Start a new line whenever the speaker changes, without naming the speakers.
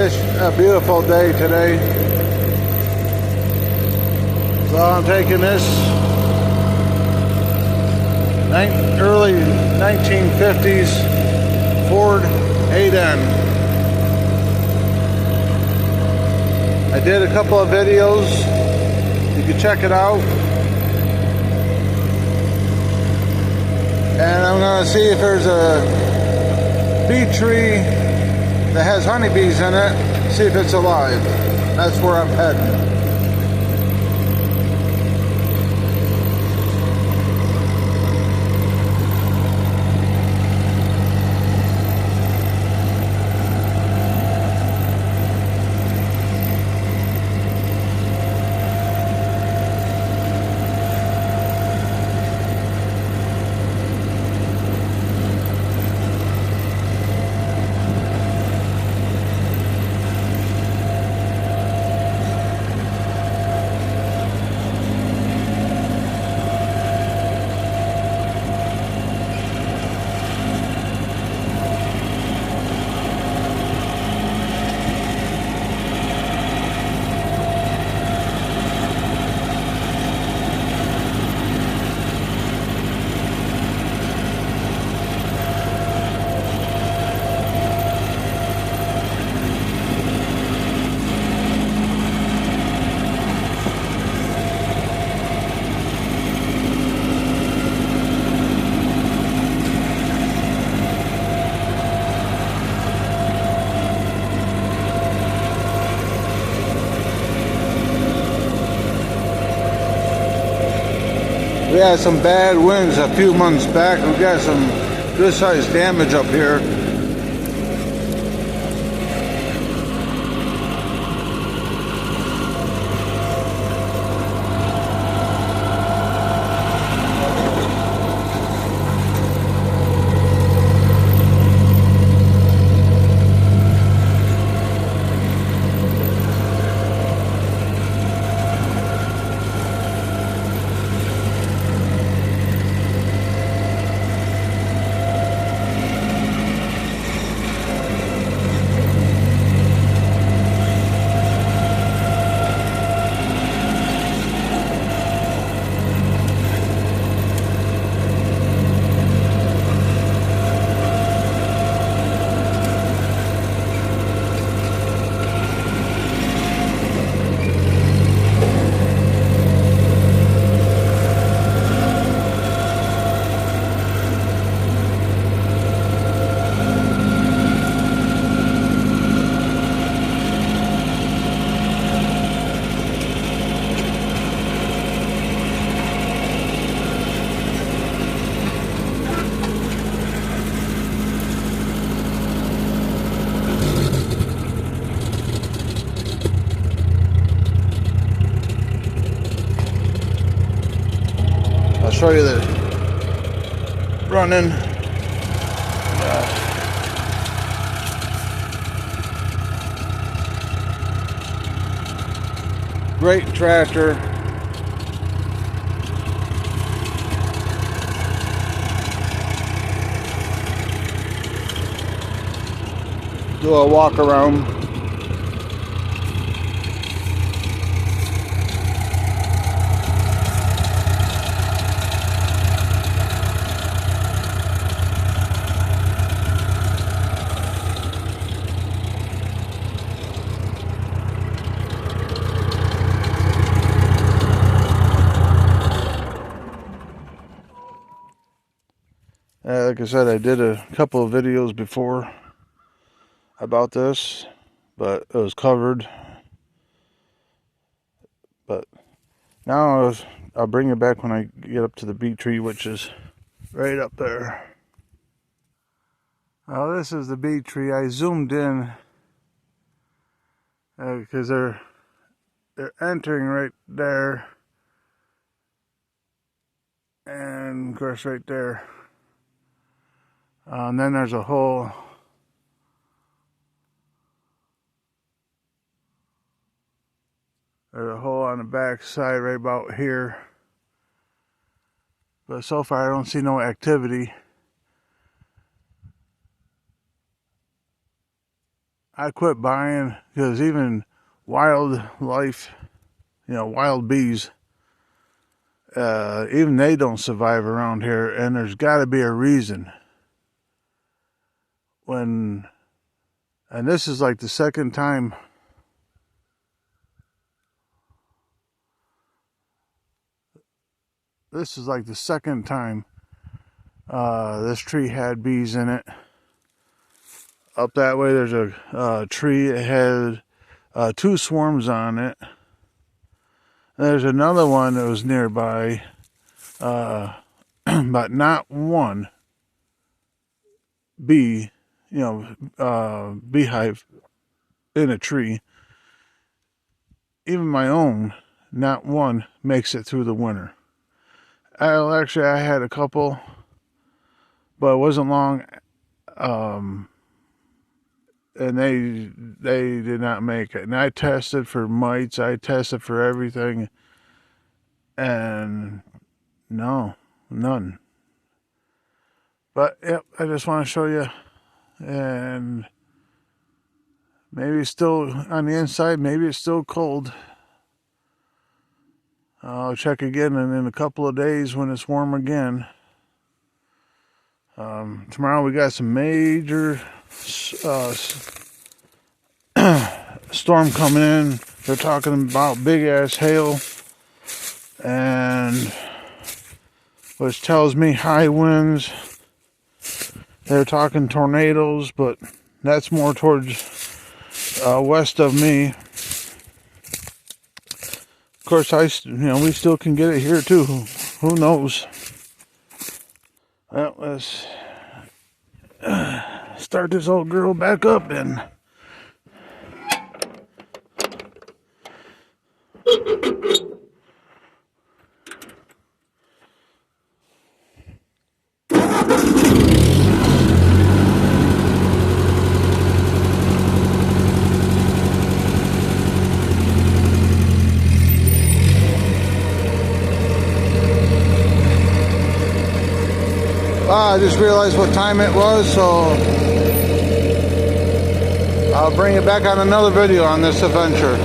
It's a beautiful day today. So I'm taking this early 1950s Ford 8N. I did a couple of videos. You can check it out. And I'm going to see if there's a bee tree that has honeybees in it, see if it's alive. That's where I'm heading. We had some bad winds a few months back. We got some good sized damage up here. I'll show you the running. Great tractor. Do a walk around. Like I said, I did a couple of videos before about this, but it was covered. But now I'll bring it back when I get up to the bee tree, which is right up there. Now this is the bee tree. I zoomed in because they're entering right there, and of course right there. And then there's a hole. There's a hole on the back side right about here. But so far I don't see no activity. I quit buying because even wildlife, wild bees, even they don't survive around here, and there's got to be a reason. And this is like the second time. This tree had bees in it. Up that way, there's a tree that had 2 swarms on it. There's another one that was nearby, but not one bee, beehive in a tree. Even my own, not one makes it through the winter. Actually, I had a couple, but it wasn't long. And they did not make it. And I tested for mites. I tested for everything. And no, none. But, yep, I just want to show you. And maybe it's still on the inside. Maybe it's still cold. I'll check again in a couple of days when it's warm again. Tomorrow we got some major storm coming in. They're talking about big ass hail, and which tells me high winds. They're talking tornadoes, but that's more towards west of me. Of course, we still can get it here too. Who knows? Well, let's start this old girl back up and I just realized what time it was, so I'll bring it back on another video on this adventure.